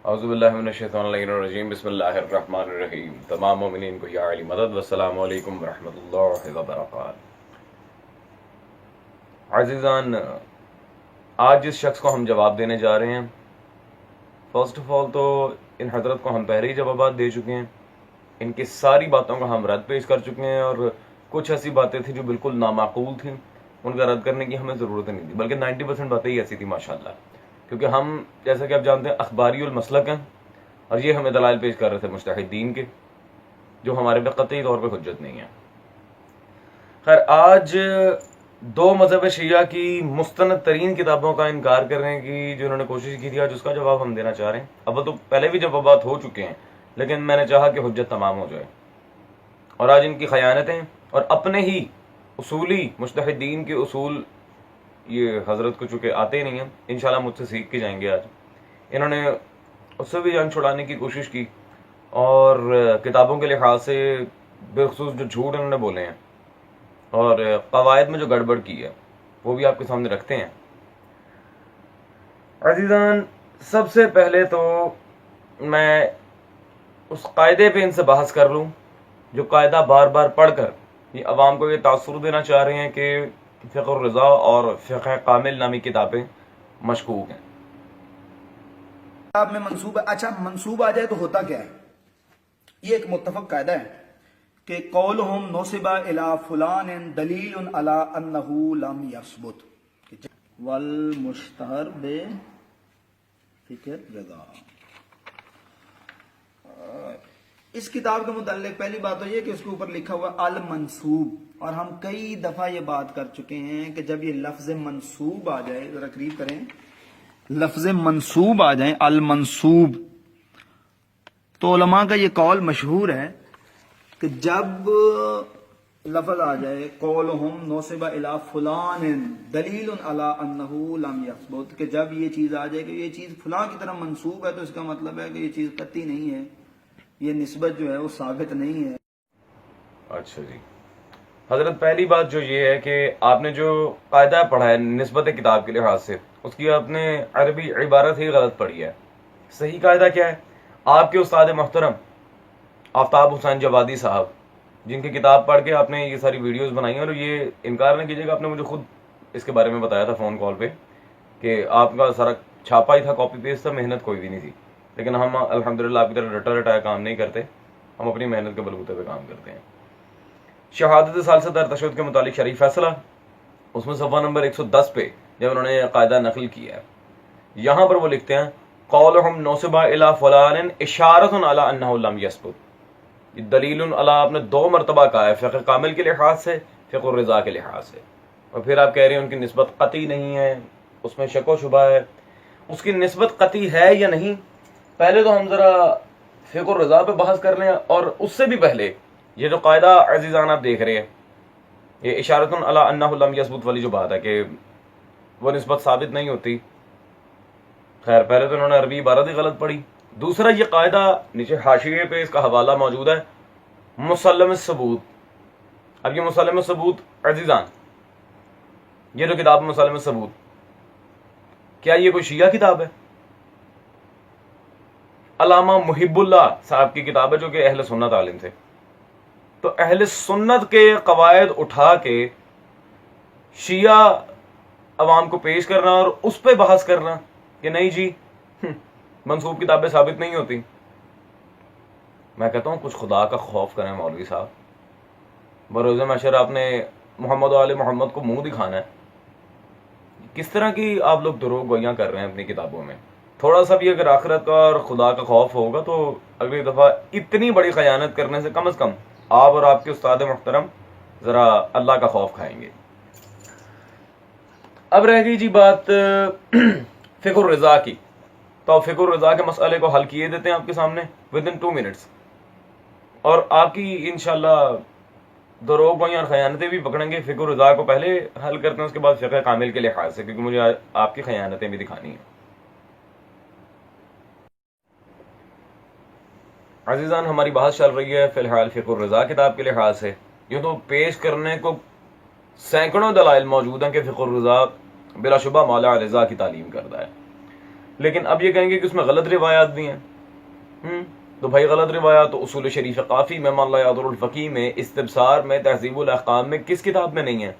اعوذ باللہ من الشیطان الرجیم بسم اللہ الرحمن الرحیم۔ تمام مومنین کو یا علی مدد، والسلام علیکم ورحمۃ اللہ وبرکاتہ۔ عزیزان، آج جس شخص کو ہم جواب دینے جا رہے ہیں، فرسٹ آف آل تو ان حضرت کو ہم پہلے ہی جوابات دے چکے ہیں، ان کی ساری باتوں کا ہم رد پیش کر چکے ہیں، اور کچھ ایسی باتیں تھیں جو بالکل نامعقول تھیں، ان کا رد کرنے کی ہمیں ضرورت نہیں تھی، بلکہ 90% باتیں ہی ایسی تھیں ماشاءاللہ، کیونکہ ہم جیسا کہ آپ جانتے ہیں اخباری المسلک ہیں، اور یہ ہمیں دلائل پیش کر رہے تھے مجتہدین کے، جو ہمارے پہ قطعی طور پہ حجت نہیں ہے۔ خیر، آج دو مذہب شیعہ کی مستند ترین کتابوں کا انکار کرنے کی جو انہوں نے کوشش کی تھی، آج اس کا جواب ہم دینا چاہ رہے ہیں۔ اول تو پہلے بھی جوابات ہو چکے ہیں، لیکن میں نے چاہا کہ حجت تمام ہو جائے، اور آج ان کی خیانتیں اور اپنے ہی اصولی مجتہدین کے اصول، یہ حضرت کو چونکہ آتے نہیں ہیں، انشاءاللہ مجھ سے سیکھ کے جائیں گے۔ آج انہوں نے اس سے بھی جان چھڑانے کی کوشش کی، اور کتابوں کے لحاظ سے بالخصوص جو جھوٹ انہوں نے بولے ہیں اور قواعد میں جو گڑبڑ کی ہے، وہ بھی آپ کے سامنے رکھتے ہیں۔ عزیزان، سب سے پہلے تو میں اس قاعدے پہ ان سے بحث کر لوں جو قاعدہ بار بار پڑھ کر یہ عوام کو یہ تاثر دینا چاہ رہے ہیں کہ فقہ الرضا اور فقہ کامل نامی کتابیں مشکوک ہیں۔ کتاب میں منصوب ہے، اچھا منصوب آ جائے تو ہوتا کیا ہے؟ یہ ایک متفق قاعدہ ہے کہ قولہم نصب الی فلان دلیل علی انہ لم یثبت والمشتہر بے فکر رضا۔ اس کتاب کے متعلق پہلی بات تو یہ کہ اس کے اوپر لکھا ہوا المنصوب، اور ہم کئی دفعہ یہ بات کر چکے ہیں کہ جب یہ لفظ منصوب آ جائے، ذرا قریب کریں، لفظ منصوب آ جائیں المنصوب، تو علماء کا یہ قول مشہور ہے کہ جب لفظ آ جائے قولہم نصب الی فلان دلیل علی انہ لم یثبت، کہ جب یہ چیز آ جائے کہ یہ چیز فلاں کی طرف منصوب ہے، تو اس کا مطلب ہے کہ یہ چیز قطعی نہیں ہے، یہ نسبت جو ہے وہ ثابت نہیں ہے۔ اچھا جی حضرت، پہلی بات جو یہ ہے کہ آپ نے جو قاعدہ پڑھا ہے نسبت کتاب کے لحاظ سے، اس کی آپ نے عربی عبارت ہی غلط پڑھی ہے۔ صحیح قاعدہ کیا ہے؟ آپ کے استاد محترم آفتاب حسین جوادی صاحب، جن کی کتاب پڑھ کے آپ نے یہ ساری ویڈیوز بنائی ہیں، اور یہ انکار نہیں کیجیے گا، آپ نے مجھے خود اس کے بارے میں بتایا تھا فون کال پہ کہ آپ کا سارا چھاپا ہی تھا، کاپی پیسٹ تھا، محنت کوئی بھی نہیں تھی، لیکن ہم الحمدللہ آپ کی طرح رٹا رٹایا کام نہیں کرتے، ہم اپنی محنت کے بلبوتے پہ کام کرتے ہیں۔ شہادت ثالثہ در تشہد کے متعلق شریف فیصلہ، اس میں صفحہ نمبر 110 پہ جب انہوں نے یہ قاعدہ نقل کیا ہے، یہاں پر وہ لکھتے ہیں قولہم نصب الی فلان اشارۃ علی انہ لم یثبت، یہ دلیل علی آپ نے دو مرتبہ کہا ہے، فقہ کامل کے لحاظ سے، فقہ الرضا کے لحاظ سے، اور پھر آپ کہہ رہے ہیں ان کی نسبت قطعی نہیں ہے، اس میں شک و شبہ ہے۔ اس کی نسبت قطعی ہے یا نہیں، پہلے تو ہم ذرا فقہ الرضا پہ بحث کر لیں، اور اس سے بھی پہلے یہ جو قاعدہ عزیزان آپ دیکھ رہے ہیں، یہ اشارۃ علی انہ لم یثبت والی جو بات ہے کہ وہ نسبت ثابت نہیں ہوتی، خیر پہلے تو انہوں نے عربی عبارت ہی غلط پڑھی۔ دوسرا، یہ قاعدہ نیچے حاشیے پہ اس کا حوالہ موجود ہے، مسلم الثبوت۔ اب یہ مسلم الثبوت عزیزان، یہ جو کتاب مسلم الثبوت، کیا یہ کوئی شیعہ کتاب ہے؟ علامہ محب اللہ صاحب کی کتاب ہے، جو کہ اہل سنت عالم تھے، تو اہل سنت کے قواعد اٹھا کے شیعہ عوام کو پیش کرنا اور اس پہ بحث کرنا کہ نہیں جی منصوب کتابیں ثابت نہیں ہوتی، میں کہتا ہوں کچھ خدا کا خوف کریں مولوی صاحب، بروز محشر آپ نے محمد و آل محمد کو منہ دکھانا ہے، کس طرح کی آپ لوگ دروغ گوئیاں کر رہے ہیں اپنی کتابوں میں؟ تھوڑا سا بھی اگر آخرت کا اور خدا کا خوف ہوگا تو اگلی دفعہ اتنی بڑی خیانت کرنے سے کم از کم آپ اور آپ کے استاد محترم ذرا اللہ کا خوف کھائیں گے۔ اب رہ گئی جی بات فقہ الرضا کی، تو فقہ الرضا کے مسئلے کو حل کیے دیتے ہیں آپ کے سامنے ودن 2 منٹس، اور آپ کی انشاءاللہ دروغ گوئیاں اور خیانتیں بھی پکڑیں گے۔ فقہ الرضا کو پہلے حل کرتے ہیں، اس کے بعد فقہ کامل کے لحاظ سے، کیونکہ مجھے آپ کی خیانتیں بھی دکھانی ہیں۔ عزیزان، ہماری بحث چل رہی ہے فی الحال فقہ الرضا کتاب کے لحاظ سے، یہ تو پیش کرنے کو سینکڑوں دلائل موجود ہیں کہ فقہ الرضا بلا شبہ مولا رضا کی تعلیم کرتا ہے، لیکن اب یہ کہیں گے کہ اس میں غلط روایات بھی ہیں. تو بھائی غلط روایات تو اصول شریف کافی میں، مولانا یادر الفقی میں، استبصار میں، تہذیب الاحکام میں، کس کتاب میں نہیں ہے؟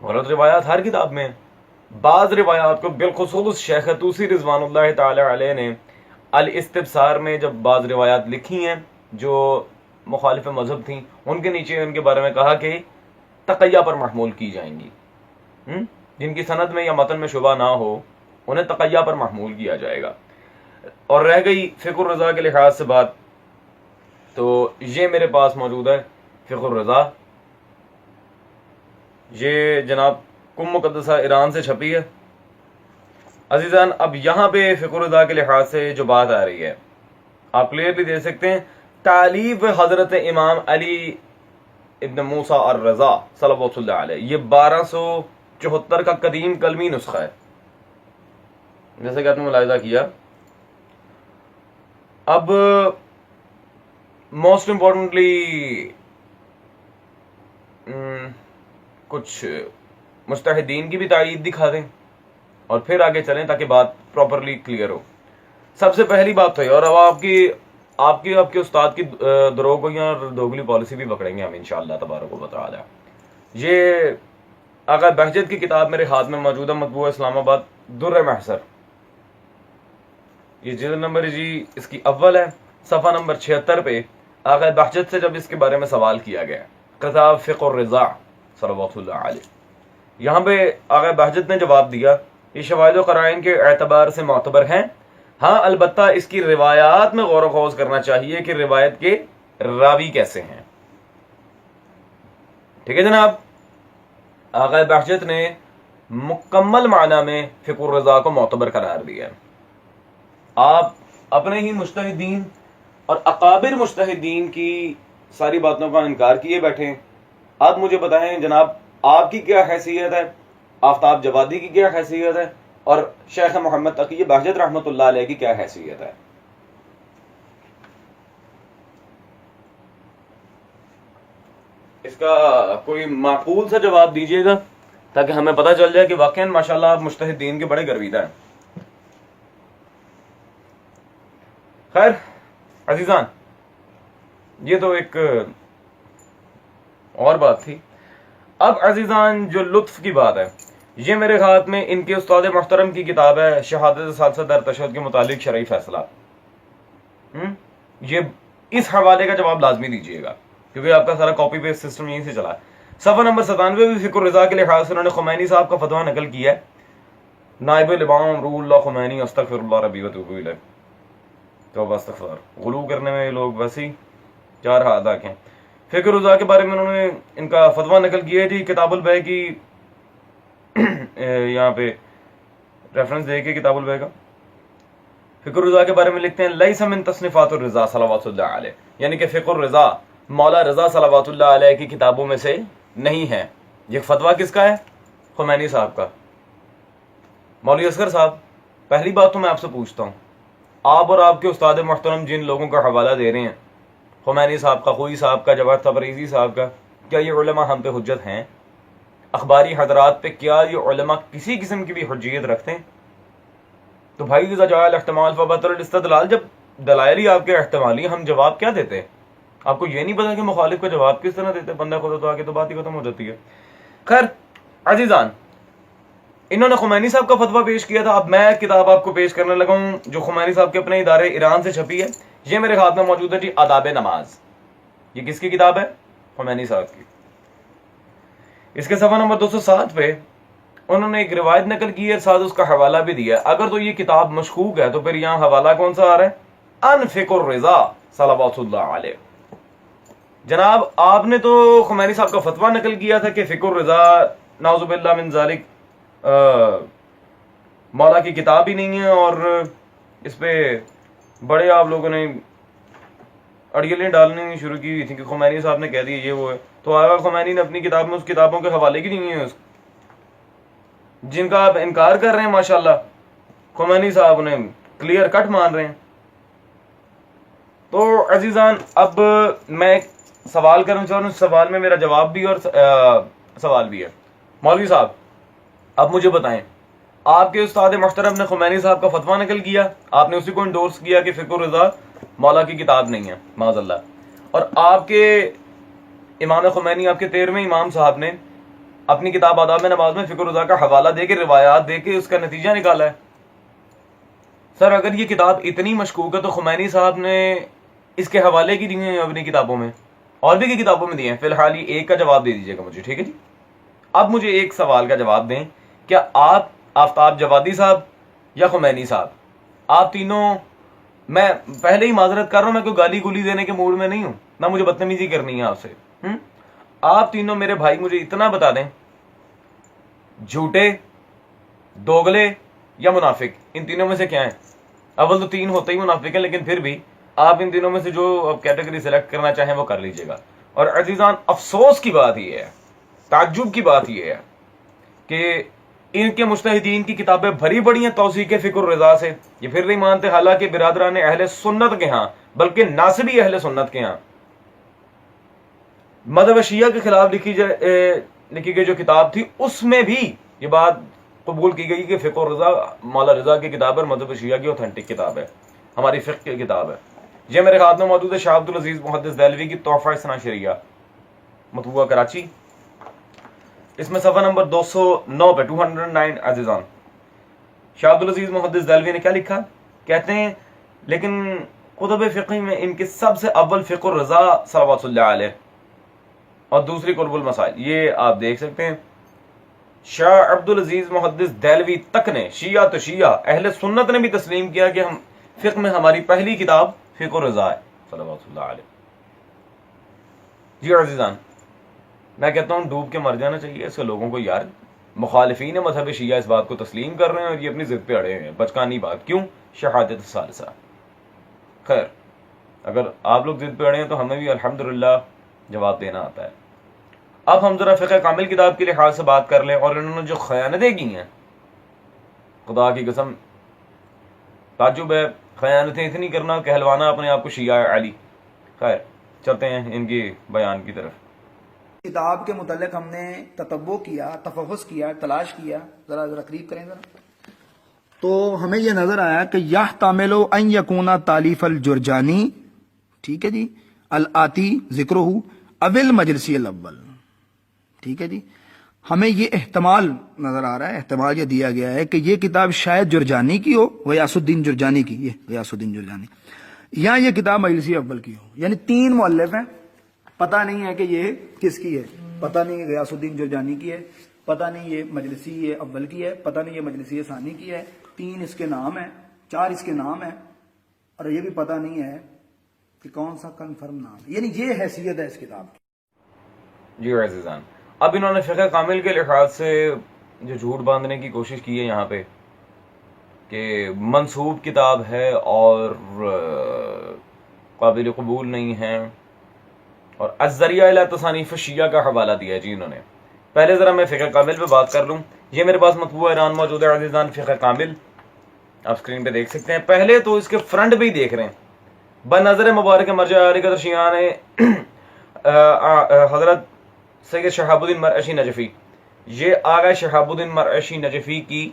غلط روایات ہر کتاب میں ہیں. بعض روایات کو بالخصوص شیخ طوسی رضوان اللہ تعالی علیہ نے الاستبصار میں جب بعض روایات لکھی ہیں جو مخالف مذہب تھیں، ان کے نیچے ان کے بارے میں کہا کہ تقیہ پر محمول کی جائیں گی. جن کی سند میں یا متن میں شبہ نہ ہو انہیں تقیہ پر محمول کیا جائے گا. اور رہ گئی فقہ الرضا کے لحاظ سے بات، تو یہ میرے پاس موجود ہے فقہ الرضا. یہ جناب کم مقدسہ ایران سے چھپی ہے. عزیزان اب یہاں پہ فقہ الرضا کے لحاظ سے جو بات آ رہی ہے آپ کلیئرلی دیکھ سکتے ہیں. تالیف حضرت امام علی ابن موسیٰ الرضا صلوات اللہ علیہ، یہ 1274 کا قدیم کلمی نسخہ ہے، جیسے کہ آپ نے ملاحظہ کیا. اب موسٹ امپورٹنٹلی کچھ مجتہدین کی بھی تائید دکھا دیں اور پھر آگے چلیں تاکہ بات پراپرلی کلیئر ہو. سب سے پہلی بات تو ہے، اور اب آپ کے استاد کی دروغگوئیاں اور دوگلی پالیسی بھی پکڑیں گے ہم انشاءاللہ تبارک و تعالی. یہ آقا بہجت کی کتاب میرے ہاتھ میں موجود ہے، مطبوع اسلام آباد، در محصر. یہ جلد نمبر جی اس کی اول ہے، صفحہ نمبر 76 پہ آقا بہجت سے جب اس کے بارے میں سوال کیا گیا، کتاب فقہ الرضا صلوات اللہ علیہ، یہاں پہ آقا بہجت نے جواب دیا یہ شواہد و قرائن کے اعتبار سے معتبر ہیں، ہاں البتہ اس کی روایات میں غور و خوض کرنا چاہیے کہ روایت کے راوی کیسے ہیں. ٹھیک ہے جناب. آقا بہجت نے مکمل معنی میں فقہ الرضا کو معتبر قرار دیا. آپ اپنے ہی مجتہدین اور اکابر مجتہدین کی ساری باتوں کا انکار کیے بیٹھے. آپ مجھے بتائیں جناب آپ کی کیا حیثیت ہے، آفتاب جوادی کی کیا حیثیت ہے، اور شیخ محمد تقی بہجت رحمۃ اللہ علیہ کی کیا حیثیت ہے؟ اس کا کوئی معقول سا جواب دیجیے گا تاکہ ہمیں پتہ چل جائے کہ واقعا ماشاءاللہ آپ مجتہدین کے بڑے گرویدہ ہیں. خیر عزیزان، یہ تو ایک اور بات تھی. اب عزیزان جو لطف کی بات ہے، یہ میرے ہاتھ میں ان کے استاد محترم کی کتاب ہے شہادت ثالثہ در تشہد کے متعلق شرعی فیصلہ. یہ اس حوالے کا جواب لازمی دیجیے گا کیونکہ آپ کا سارا کاپی پیسٹ سسٹم یہیں سے چلا ہے. صفحہ نمبر 97 بھی فقہ الرضا کے لحاظ سے انہوں نے خمینی صاحب کا فتویٰ نقل کیا ہے. نائب الامام روح اللہ خمینی استغفر اللہ ربی وتوب الیہ. توبہ استغفار، غلو کرنے میں یہ لوگ ویسے ہی چار ہاتھ آ کے. فقہ الرضا کے بارے میں انہوں نے ان کا فتویٰ نقل کیا ہے جی، کتاب البیع کی یہاں پہ ریفرنس دے کے کتاب البیع کا فقہ الرضا کے بارے میں لکھتے ہیں لیس من تصنیفات الرضا صلوات اللہ علیہ، یعنی کہ فقہ الرضا مولا رضا صلوات اللہ علیہ کی کتابوں میں سے نہیں ہے. یہ فتویٰ کس کا ہے؟ خمینی صاحب کا. مولوی اصغر صاحب، پہلی بات تو میں آپ سے پوچھتا ہوں، آپ اور آپ کے استاد محترم جن لوگوں کا حوالہ دے رہے ہیں، خمینی صاحب کا، خوئی صاحب کا، جواہر تبریزی صاحب کا، کیا یہ علماء ہم پہ حجت ہیں؟ اخباری حضرات پہ کیا یہ علماء کسی قسم کی بھی حجیت رکھتے ہیں؟ تو بھائی اذا جاء الاحتمال فبطل الاستدلال، جب دلائل ہی آپ کے احتمالی، ہم جواب کیا دیتے ہیں؟ آپ کو یہ نہیں پتا کہ مخالف کا جواب کس طرح دیتے؟ بندہ خدا تو آگے تو بات ہی ختم ہو جاتی ہے. خیر عزیزان، انہوں نے خمینی صاحب کا فتویٰ پیش کیا تھا. اب میں کتاب آپ کو پیش کرنے لگا ہوں جو خمینی صاحب کے اپنے ادارے ایران سے چھپی ہے. یہ میرے ہاتھ میں موجود ہے جی، آداب نماز. یہ کس کی کتاب ہے؟ خمینی صاحب کی. اس کے صفحہ نمبر 207 پہ انہوں نے ایک روایت نقل کی ہے، ساتھ اس کا حوالہ بھی دیا ہے. اگر تو یہ کتاب مشکوک ہے تو پھر یہاں حوالہ کون سا آ رہا ہے؟ ان فقہ الرضا صلوات اللہ علیہ. جناب آپ نے تو خمینی صاحب کا فتویٰ نقل کیا تھا کہ فقہ الرضا نعوذ باللہ من ذالک مولا کی کتاب ہی نہیں ہے، اور اس پہ بڑے آپ لوگوں نے اڑیلیں ڈالنے شروع کی ہوئی تھی کہ خمینی صاحب نے کہہ دیا یہ وہ ہے. تو آگا خمینی نے اپنی کتاب میں اس کتابوں کے حوالے کی نہیں ہے جن کا آپ انکار کر رہے ہیں. ماشاءاللہ خمینی صاحب نے کلیئر کٹ مان رہے ہیں. تو عزیزان اب میں سوال کرنا چاہ رہا ہوں، سوال میں میرا جواب بھی اور سوال بھی ہے. مولوی صاحب اب مجھے بتائیں آپ کے استاد محترم نے خمینی صاحب کا فتویٰ نقل کیا، آپ نے اسی کو انڈورس کیا کہ فقہ الرضا مولا کی کتاب نہیں ہے معاذ اللہ، اور آپ کے امام خمینی، آپ کے 13ویں امام صاحب نے اپنی کتاب آداب نماز میں فقہ الرضا کا حوالہ دے کے، روایات دے کے اس کا نتیجہ نکالا ہے۔ سر اگر یہ کتاب اتنی مشکوک ہے تو خمینی صاحب نے اس کے حوالے کی دیے ہیں اپنی کتابوں میں، اور بھی کی کتابوں میں دیے ہیں۔ فی الحال یہ ایک کا جواب دے دیجیے گا مجھے، ٹھیک ہے جی؟ اب مجھے ایک سوال کا جواب دیں، کیا آپ آفتاب جوادی صاحب یا خمینی صاحب، آپ تینوں، میں پہلے ہی معذرت کر رہا ہوں، میں کوئی گالی گولی دینے کے موڈ میں نہیں ہوں، نہ مجھے بدتمیزی کرنی ہے آپ سے۔ آپ تینوں میرے بھائی مجھے اتنا بتا دیں، جھوٹے، دوگلے یا منافق، ان تینوں میں سے کیا ہیں؟ اول تو تین ہوتے ہی منافق ہیں، لیکن پھر بھی آپ ان تینوں میں سے جو کیٹیگری سلیکٹ کرنا چاہیں وہ کر لیجئے گا۔ اور عزیزان، افسوس کی بات یہ ہے، تعجب کی بات یہ ہے کہ ان کے مجتہدین کی کتابیں بھری پڑی ہیں توثیق فقہ الرضا سے، یہ پھر نہیں مانتے، حالانکہ برادران اہل سنت کے ہاں، بلکہ ناصبی اہل سنت کے ہاں، مذہب شیعہ کے خلاف لکھی گئی جو کتاب تھی، اس میں بھی یہ بات قبول کی گئی کہ فقہ الرضا مولا رضا کی کتاب ہے، مذہب شیعہ کی اوتھینٹک کتاب ہے، ہماری فقہ کی کتاب ہے۔ یہ میرے ہاتھ میں موجود ہے شاہ عبد العزیز محدث دہلوی کی تحفہ اثنا شریعہ، مطبوعہ کراچی، اس میں صفحہ نمبر 209 پہ 209 عزیزان، شاہ عبد العزیز محدث دہلوی نے کیا لکھا؟ کہتے ہیں لیکن کتب فقہ میں ان کے سب سے اول فقہ الرضا صلوات اللہ علیہ اور دوسری قرب المسائل، یہ آپ دیکھ سکتے ہیں۔ شاہ عبد العزیز محدث دہلوی تک نے، شیعہ تو شیعہ، اہل سنت نے بھی تسلیم کیا کہ ہم فقہ میں ہماری پہلی کتاب فقہ الرضا ہے صلوات اللہ علیہ۔ جی عزیزان، میں کہتا ہوں ڈوب کے مر جانا چاہیے اس کے لوگوں کو یار، مخالفین مذہب شیعہ اس بات کو تسلیم کر رہے ہیں اور یہ اپنی ضد پہ اڑے ہوئے ہیں، بچکانی بات، کیوں؟ شہادت الثالثہ۔ خیر، اگر آپ لوگ ضد پہ اڑے ہیں تو ہمیں بھی الحمدللہ جواب دینا آتا ہے۔ اب ہم ذرا فقہ کامل کتاب کے لحاظ سے بات کر لیں، اور انہوں نے جو خیانتیں کی ہیں، خدا کی قسم تعجب ہے، خیانتیں اتنی کرنا، کہلوانا اپنے آپ کو شیعہ علی۔ خیر، چلتے ہیں ان کی بیان کی طرف۔ کتاب کے متعلق ہم نے تتبع کیا، تفحص کیا، تلاش کیا، ذرا قریب کریں ذرا، تو ہمیں یہ نظر آیا کہ یحتمل ان یکون تالیف الجرجانی، ٹھیک ہے جی، الآتی ذکرہ اول مجلسی الاول، ٹھیک ہے جی، ہمیں یہ احتمال نظر آ رہا ہے، احتمال یہ دیا گیا ہے کہ یہ کتاب شاید جرجانی کی ہو، غیاث الدین جرجانی کی، یہ غیاث الدین جرجانی، یا یہ کتاب مجلسی اول کی ہو، یعنی تین مؤلف ہیں، پتہ نہیں ہے کہ یہ کس کی ہے، پتہ نہیں غیاث الدین جرجانی کی ہے، پتہ نہیں یہ مجلسی اول کی ہے، پتہ نہیں یہ مجلسی ثانی کی ہے، تین اس کے نام ہیں، چار اس کے نام ہیں، اور یہ بھی پتہ نہیں ہے کہ کون سا کنفرم نام ہے، یعنی یہ حیثیت ہے اس کتاب کی۔ جی عزیزان، اب انہوں نے فقہ کامل کے لحاظ سے جو جھوٹ باندھنے کی کوشش کی ہے یہاں پہ کہ منسوب کتاب ہے اور قابل قبول نہیں ہے، اور الذریعہ الی تصانیف شیعہ کا حوالہ دیا ہے جی انہوں نے۔ پہلے ذرا میں فقہ کامل پہ بات کر لوں، یہ میرے پاس مطبوعہ ایران موجود ہے عزیزان، فقہ کامل آپ اسکرین پہ دیکھ سکتے ہیں۔ پہلے تو اس کے فرنٹ پہ ہی دیکھ رہے ہیں، بنظر مبارک مرجع علی قدر شیعہ نے حضرت سید شہاب الدین مرعشی نجفی، یہ آغا شہاب الدین مرعشی نجفی کی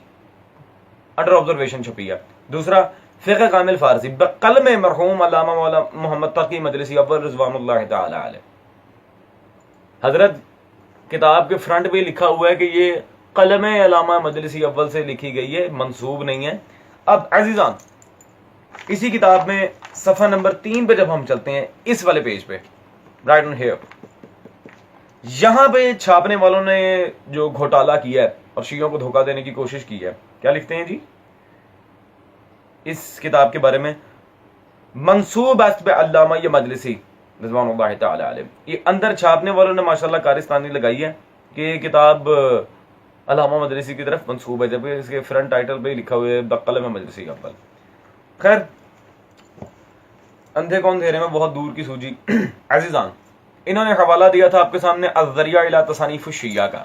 انڈر آبزرویشن چھپی ہے۔ دوسرا فقہ کامل فارسی بقلم مرحوم علامہ مولا محمد تقی مجلسی اول رضوان اللہ تعالی علیہ۔ حضرت کتاب کے فرنٹ پہ لکھا ہوا ہے کہ یہ قلم علامہ مجلسی اول سے لکھی گئی ہے، منسوب نہیں ہے۔ اب عزیزان، اسی کتاب میں صفحہ نمبر 3 پہ جب ہم چلتے ہیں، اس والے پیج پہ، رائٹ آن ہیئر، یہاں پہ چھاپنے والوں نے جو گھوٹالہ کیا ہے اور شیعوں کو دھوکہ دینے کی کوشش کی ہے، کیا لکھتے ہیں جی اس کتاب کے بارے میں؟ منسوب اسب علامہ یہ مجلسی رضوان اللہ تعالی علیہ، یہ اندر چھاپنے والوں نے ماشاءاللہ کارستانی لگائی ہے کہ یہ کتاب علامہ مجلسی کی طرف منسوب ہے، جبکہ اس کے فرنٹ ٹائٹل پہ ہی لکھا ہوا ہے بقلم مجلسی اول۔ خیر، اندھے کو اندھیرے میں بہت دور کی سوجی۔ عزیزان، انہوں نے حوالہ دیا تھا آپ کے سامنے الذریعہ الی تصانیف الشیعہ کا،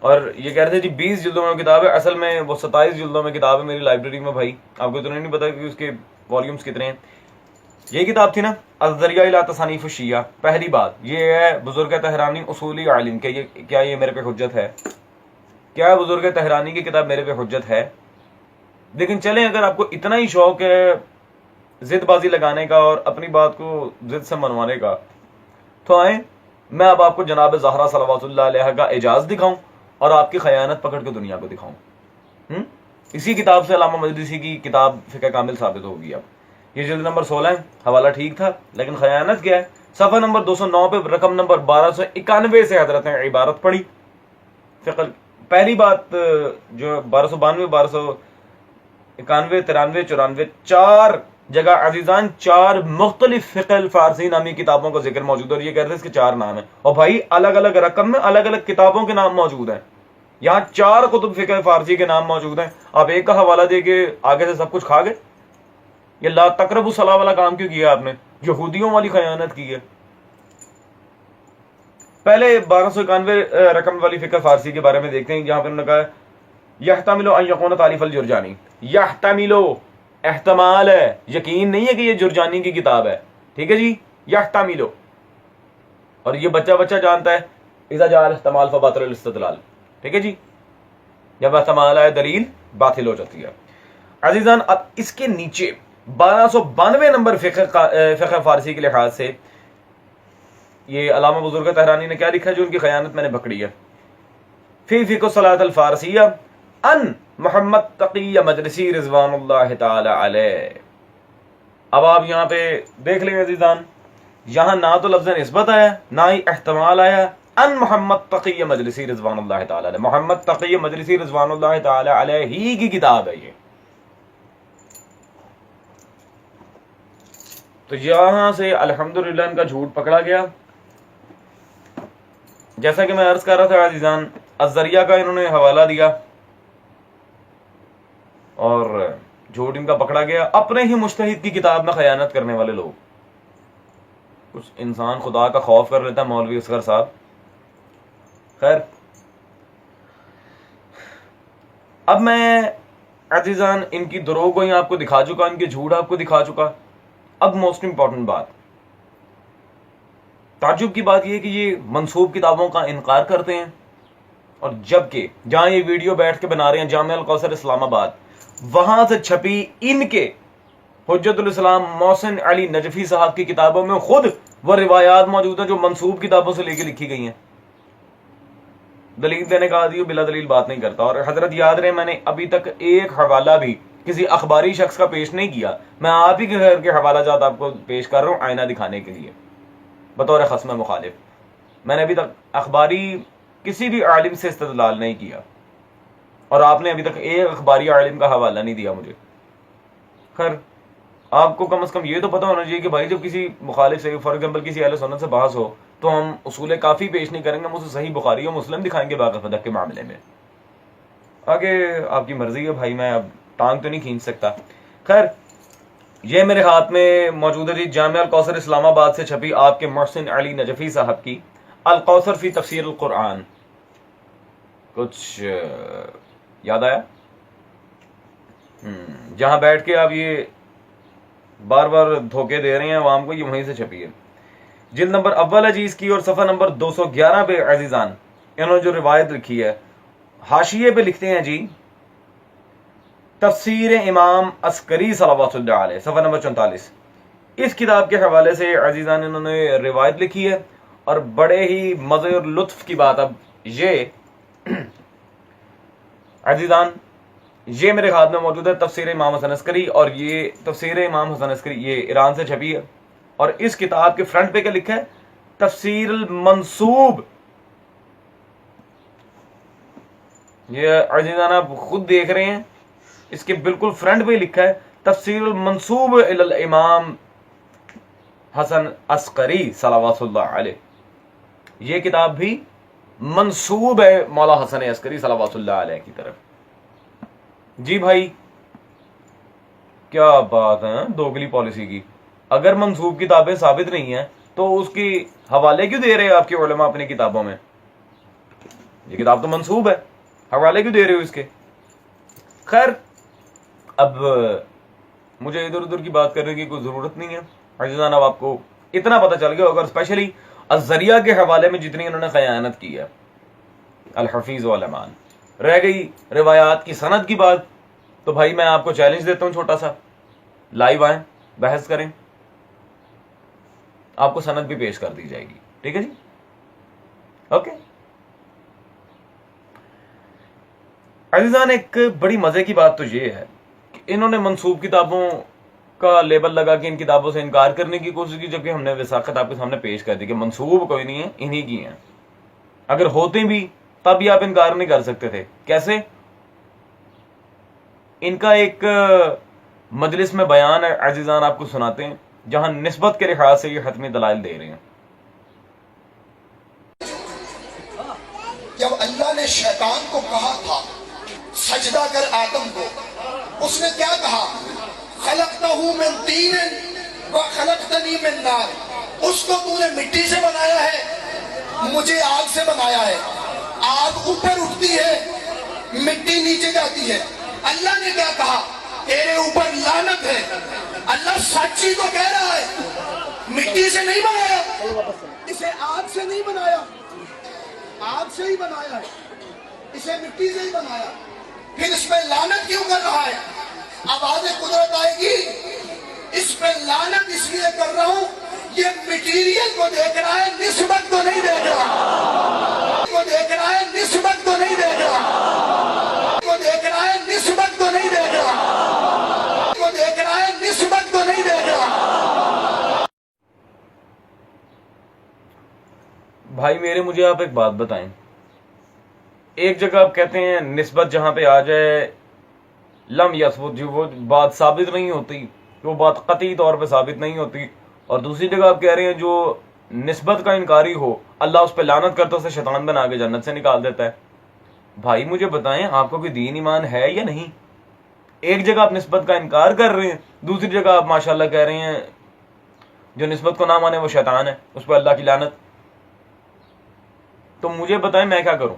اور یہ کہہ رہے تھے جی 20 جلدوں میں کتاب ہے، اصل میں وہ 27 جلدوں میں کتاب ہے میری لائبریری میں بھائی، آپ کو تو نہیں پتا کہ اس کے والیومز کتنے ہیں۔ یہ کتاب تھی نا الذریعہ الی تصانیف الشیعہ۔ پہلی بات یہ ہے بزرگ تہرانی اصولی عالم کہ کیا یہ میرے پہ حجت ہے؟ کیا بزرگ تہرانی کی کتاب میرے پہ حجت ہے؟ لیکن چلیں اگر آپ کو اتنا ہی شوق ہے ضد بازی لگانے کا اور اپنی بات کو ضد سے منوانے کا، تو آئیں میں اب آپ کو جناب زہرا صلوات اللہ علیہ کا اعجاز دکھاؤں اور آپ کی خیانت پکڑ کے دنیا کو دکھاؤں۔ اسی کتاب سے علامہ مجلسی کی کتاب فقہ کامل ثابت ہوگی۔ اب یہ جلد نمبر 16 ہے، حوالہ ٹھیک تھا لیکن خیانت کیا ہے؟ صفحہ نمبر 209 پہ رقم نمبر 1291 سے حضرت نے عبارت پڑھی۔ فقہ پہلی بات جو 1292 1291 93 94 چار جگہ عزیزان، چار مختلف فقہ الفارسی نامی کتابوں کا ذکر موجود ہے، اور یہ کہتے ہیں اس کے چار نام ہیں، اور بھائی الگ الگ رقم میں الگ الگ کتابوں کے نام موجود ہیں۔ یہاں چار کتب فقہ فارسی کے نام موجود ہیں، آپ ایک کا حوالہ دے کے آگے سے سب کچھ کھا گئے؟ یہ لا تقربوا الصلاۃ والا کام کیوں کیا آپ نے؟ یہودیوں والی خیانت کی ہے۔ پہلے 1291 رقم والی فقہ فارسی کے بارے میں دیکھتے ہیں، جہاں پہ انہوں نے کہا یحتمل ان یکون تالیف الجرجانی، یحتمل احتمال ہے، یقین نہیں ہے کہ یہ جرجانی کی کتاب ہے، ٹھیک ہے جی، یحتمل، اور یہ بچہ جانتا ہے اذا جاء الاحتمال فباطل الاستدلال، ٹھیک ہے جی، جب احتمال آئے دلیل باطل ہو جاتی ہے۔ عزیزان اب اس کے نیچے 1292 نمبر فقہ فارسی کے لحاظ سے یہ علامہ بزرگ تہرانی نے کیا لکھا ہے جو ان کی خیانت میں نے پکڑی ہے؟ فی فقہ صلاۃ الفارسیہ ان محمد تقی مجلسی رضوان اللہ تعالی علیہ۔ اب آپ یہاں پہ دیکھ لیں عزیزان، یہاں نہ تو لفظ نسبت آیا نہ ہی احتمال آیا، ان محمد تقی مجلسی رضوان اللہ تعالی علیہ، محمد تقی مجلسی رضوان اللہ تعالی علیہ ہی کی کتاب ہے یہ۔ تو یہاں سے الحمدللہ ان کا جھوٹ پکڑا گیا۔ جیسا کہ میں عرض کر رہا تھا عزیزان، الذریعہ کا انہوں نے حوالہ دیا اور جھوٹ ان کا پکڑا گیا۔ اپنے ہی مجتہد کی کتاب میں خیانت کرنے والے لوگ، کچھ انسان خدا کا خوف کر لیتا ہے مولوی اصغر صاحب۔ خیر، اب میں عزیزان ان کی دروغ گوئی آپ کو دکھا چکا، ان کے جھوٹ آپ کو دکھا چکا۔ اب موسٹ امپورٹنٹ بات، تعجب کی بات یہ ہے کہ یہ منسوب کتابوں کا انکار کرتے ہیں، اور جبکہ جہاں یہ ویڈیو بیٹھ کے بنا رہے ہیں جامعہ الکوثر اسلام آباد، وہاں سے چھپی ان کے حجت الاسلام محسن علی نجفی صاحب کی کتابوں میں خود وہ روایات موجود ہیں جو منسوب کتابوں سے لے کے لکھی گئی ہیں۔ دلیل دینے کا عادی بلا دلیل بات نہیں کرتا، اور حضرت یاد رہے میں نے ابھی تک ایک حوالہ بھی کسی اخباری شخص کا پیش نہیں کیا، میں آپ ہی کے گھر کے حوالہ جات آپ کو پیش کر رہا ہوں آئینہ دکھانے کے لیے بطور خصم مخالف۔ میں نے ابھی تک اخباری کسی بھی عالم سے استدلال نہیں کیا، اور آپ نے ابھی تک ایک اخباری عالم کا حوالہ نہیں دیا مجھے۔ خیر، آپ کو کم از کم یہ تو پتہ ہونا چاہیے کہ بھائی جب کسی مخالف سے، فار ایگزامپل کسی اہل سنت سے بحث ہو، تو ہم اصول کافی پیش نہیں کریں گے، ہم اسے صحیح بخاری و مسلم دکھائیں گے باقی فدق کے معاملے میں۔ آگے آپ کی مرضی ہے بھائی، میں اب ٹانگ تو نہیں کھینچ سکتا۔ خیر، یہ میرے ہاتھ میں موجود ہے جی جامعہ الکوثر اسلام آباد سے چھپی آپ کے محسن علی نجفی صاحب کی الکوثر فی تفسیر القرآن۔ کچھ یاد آیا؟ جہاں بیٹھ کے آپ یہ بار بار دھوکے دے رہے ہیں عوام کو، یہ وہیں سے چھپی ہے۔ جلد نمبر اول ہے جی اس کی، اور صفحہ نمبر 211 پہ عزیزان انہوں نے جو روایت لکھی ہے، حاشیے پہ لکھتے ہیں جی تفسیر امام عسکری صلوات اللہ علیہ، صفحہ نمبر 44۔ اس کتاب کے حوالے سے عزیزان انہوں نے روایت لکھی ہے، اور بڑے ہی مزے اور لطف کی بات اب یہ عزیزان، یہ میرے ہاتھ میں موجود ہے تفسیر امام حسن عسکری، اور یہ تفسیر امام حسن عسکری یہ ایران سے چھپی ہے، اور اس کتاب کے فرنٹ پہ کیا لکھا ہے؟ تفسیر المنسوب۔ یہ عزیزان آپ خود دیکھ رہے ہیں، اس کے بالکل فرنٹ پہ لکھا ہے تفسیر المنسوب الی الامام حسن عسکری صلوات اللہ علیہ۔ یہ کتاب بھی منسوب ہے مولا حسن عسکری صلوات اللہ علیہ کی طرف۔ جی بھائی کیا بات ہے دوگلی پالیسی کی، اگر منسوب کتابیں ثابت نہیں ہیں تو اس کی حوالے کیوں دے رہے ہیں آپ کے علماء اپنی کتابوں میں؟ یہ کتاب تو منسوب ہے، حوالے کیوں دے رہے ہو اس کے؟ خیر، اب مجھے ادھر ادھر کی بات کرنے کی کوئی ضرورت نہیں ہے عزیزان، اب آپ کو اتنا پتہ چل گیا ہوگا، اسپیشلی الذریعہ کے حوالے میں جتنی انہوں نے خیانت کی ہے، الحفیظ والامان۔ رہ گئی روایات کی سند کی بات، تو بھائی میں آپ کو چیلنج دیتا ہوں چھوٹا سا، لائیو آئیں، بحث کریں، آپ کو سند بھی پیش کر دی جائے گی، ٹھیک ہے جی؟ اوکے عزیزان، ایک بڑی مزے کی بات تو یہ ہے کہ انہوں نے منسوب کتابوں کا لیبل لگا کے ان کتابوں سے انکار کرنے کی کوشش کی، جبکہ ہم نے وثاقت آپ کے سامنے پیش کر دی کہ منسوب کوئی نہیں ہے، انہی کی ہیں، اگر ہوتے بھی تب بھی آپ انکار نہیں کر سکتے تھے۔ کیسے؟ ان کا ایک مجلس میں بیان ہے عزیزان، آپ کو سناتے ہیں، جہاں نسبت کے لحاظ سے یہ حتمی دلائل دے رہے ہیں۔ جب اللہ نے شیطان کو کہا تھا سجدہ کر آدم کو، اس نے کیا کہا؟ خلقتہ من طین وخلقتنی من نار، اس کو تو نے مٹی سے بنایا ہے، مجھے آگ سے بنایا ہے۔ آگ اوپر اٹھتی ہے، مٹی نیچے جاتی ہے۔ اللہ نے کیا کہا؟ تیرے اوپر لعنت ہے۔ اللہ سچی تو کہہ رہا ہے، مٹی سے نہیں بنایا، اسے آگ سے نہیں بنایا، آگ سے ہی بنایا ہے، اسے مٹی سے ہی بنایا، پھر اس پہ لعنت کیوں کر رہا ہے؟ آواز قدرت آئے گی، اس پہ لعنت اس لیے کر رہا ہوں، یہ مٹیریل کو دیکھ رہا ہے، نسبت کو نہیں دیکھ رہا، کو دیکھ رہا ہے، نسبت کو نہیں دیکھ رہا، کو دیکھ رہا ہے، نسبت کو نہیں دیکھ رہا، کو دیکھ رہا ہے، نسبت کو نہیں دیکھ رہا۔ بھائی میرے، مجھے آپ ایک بات بتائیں، ایک جگہ آپ کہتے ہیں نسبت جہاں پہ آ جائے لم یثبت، جو وہ بات ثابت نہیں ہوتی، وہ بات قطعی طور پہ ثابت نہیں ہوتی، اور دوسری جگہ آپ کہہ رہے ہیں جو نسبت کا انکاری ہو اللہ اس پہ لعنت کرتا، اسے شیطان بنا کے جنت سے نکال دیتا ہے۔ بھائی مجھے بتائیں، آپ کو کوئی دین ایمان ہے یا نہیں؟ ایک جگہ آپ نسبت کا انکار کر رہے ہیں، دوسری جگہ آپ ماشاءاللہ کہہ رہے ہیں جو نسبت کو نہ مانے وہ شیطان ہے، اس پہ اللہ کی لعنت۔ تو مجھے بتائیں میں کیا کروں؟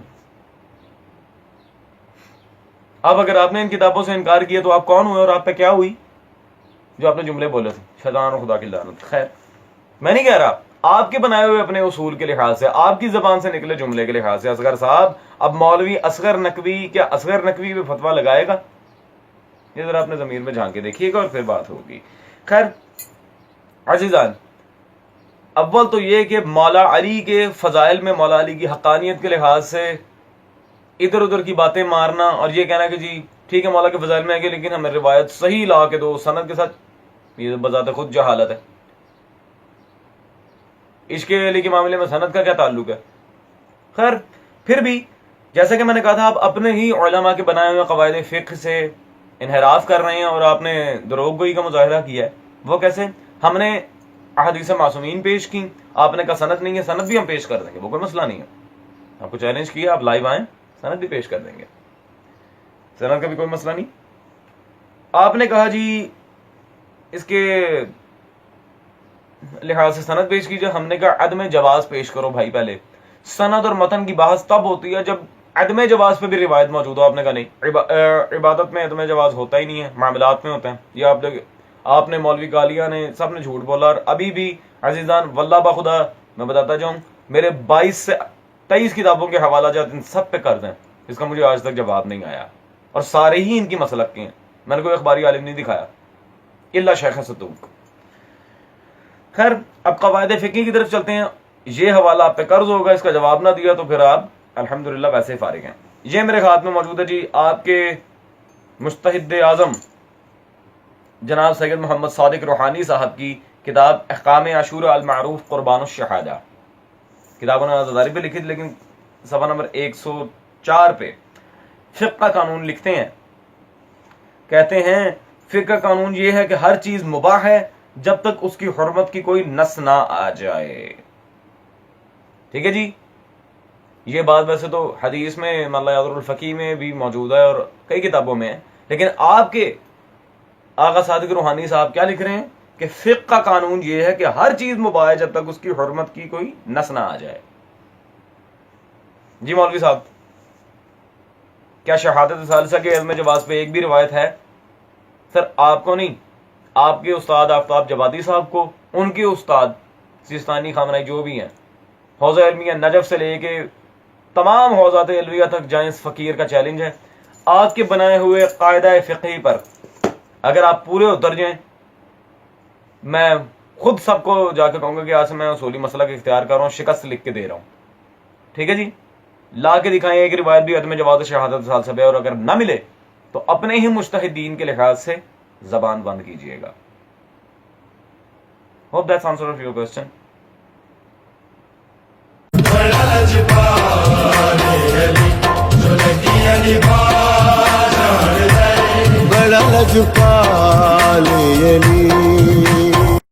اب اگر آپ نے ان کتابوں سے انکار کیا تو آپ کون ہوئے اور آپ پہ کیا ہوئی؟ جو آپ نے جملے بولے تھے، شیطان اور خدا کی لعنت۔ خیر، میں نہیں کہہ رہا، آپ کے بنائے ہوئے اپنے اصول کے لحاظ سے، آپ کی زبان سے نکلے جملے کے لحاظ سے اصغر صاحب، اب مولوی اصغر نقوی کیا اصغر نقوی پہ فتویٰ لگائے گا؟ یہ ذرا اپنے ضمیر میں جھانک کے دیکھیے گا اور پھر بات ہوگی۔ خیر عزیزان، اول تو یہ کہ مولا علی کے فضائل میں مولا علی کی حقانیت کے لحاظ سے ادھر ادھر کی باتیں مارنا اور یہ کہنا کہ جی ٹھیک ہے مولا کے فضائل میں ہے کہ لیکن ہمیں روایت صحیح لا کے دو سند کے ساتھ، یہ بذات خود جہالت ہے۔ عشق علی کے معاملے میں سند کا کیا تعلق ہے؟ خیر پھر بھی جیسا کہ میں نے کہا تھا، آپ اپنے ہی علماء کے بنائے ہوئے قواعد فقہ سے انحراف کر رہے ہیں اور آپ نے دروغ گوئی کا مظاہرہ کیا ہے۔ وہ کیسے؟ ہم نے احادیث معصومین پیش کی، آپ نے کہا سند نہیں ہے، سند بھی ہم پیش کر دیں گے، وہ کوئی مسئلہ نہیں ہے، آپ کو چیلنج کیا، آپ لائیو آئیں، سند بھی پیش کر دیں گے، سند کا بھی کوئی مسئلہ نہیں۔ آپ نے کہا جی اس کے لحاظ سے سند پیش کیجئے، ہم نے کہا عدم جواز پیش کرو۔ بھائی پہلے سند اور متن کی بحث تب ہوتی ہے جب عدم جواز پہ بھی روایت موجود ہو۔ آپ نے کہا نہیں، عبادت میں عدم جواز ہوتا ہی نہیں ہے، معاملات میں ہوتا ہے۔ یہ آپ نے مولوی کالیہ نے سب نے جھوٹ بولا، اور ابھی بھی عزیزان واللہ بخدا میں بتاتا جاؤں، میرے 22 سے 23 کتابوں کے حوالہ جات ان سب پہ قرض ہیں، اس کا مجھے آج تک جواب نہیں آیا، اور سارے ہی ان کی مسلک کے ہیں، میں نے کوئی اخباری عالم نہیں دکھایا الا شیخ صدوق۔ خیر اب قواعد فقہی کی طرف چلتے ہیں۔ یہ حوالہ آپ پہ قرض ہوگا، اس کا جواب نہ دیا تو پھر آپ الحمدللہ ویسے ہی فارغ ہیں۔ یہ میرے ہاتھ میں موجود ہے جی، آپ کے مجتہد اعظم جناب سید محمد صادق روحانی صاحب کی کتاب احکام عاشورہ المعروف قربان الشہادہ۔ کتاب انہوں نے آزاداری پہ لکھی تھی، لیکن صفحہ نمبر 104 پہ فقہ کا قانون لکھتے ہیں، کہتے ہیں فقہ کا قانون یہ ہے کہ ہر چیز مباح ہے جب تک اس کی حرمت کی کوئی نص نہ آ جائے۔ ٹھیک ہے جی، یہ بات ویسے تو حدیث میں مطلب یادر الفقی میں بھی موجود ہے اور کئی کتابوں میں ہے، لیکن آپ کے آغا صادق روحانی صاحب کیا لکھ رہے ہیں کہ فقہ کا قانون یہ ہے کہ ہر چیز مباح ہے جب تک اس کی حرمت کی کوئی نص نہ آ جائے۔ جی مولوی صاحب، کیا شہادت ثالثہ کے عدم جواز پہ ایک بھی روایت ہے؟ سر آپ کو نہیں، آپ کے استاد آفتاب جوادی صاحب کو، ان کے استاد سیستانی خامنائی جو بھی ہیں، حوزہ علمیہ نجف سے لے کے تمام حوزات علویہ تک جائیں، اس فقیر کا چیلنج ہے. آج کے بنائے ہوئے قاعدہ فقہی پر اگر آپ پورے اتر جائیں، میں خود سب کو جا کے کہوں گا کہ آج سے میں اصولی مسئلہ کا اختیار کر رہا ہوں، شکست لکھ کے دے رہا ہوں. ٹھیک ہے جی، لا کے دکھائیں. ایک روایت بھی عدم جواز شہادت سالسب ہے، اور اگر نہ ملے تو اپنے ہی مجتہدین کے لحاظ سے زبان بند کیجئے گا. Hope that's answer of your question. بڑا لجپال علی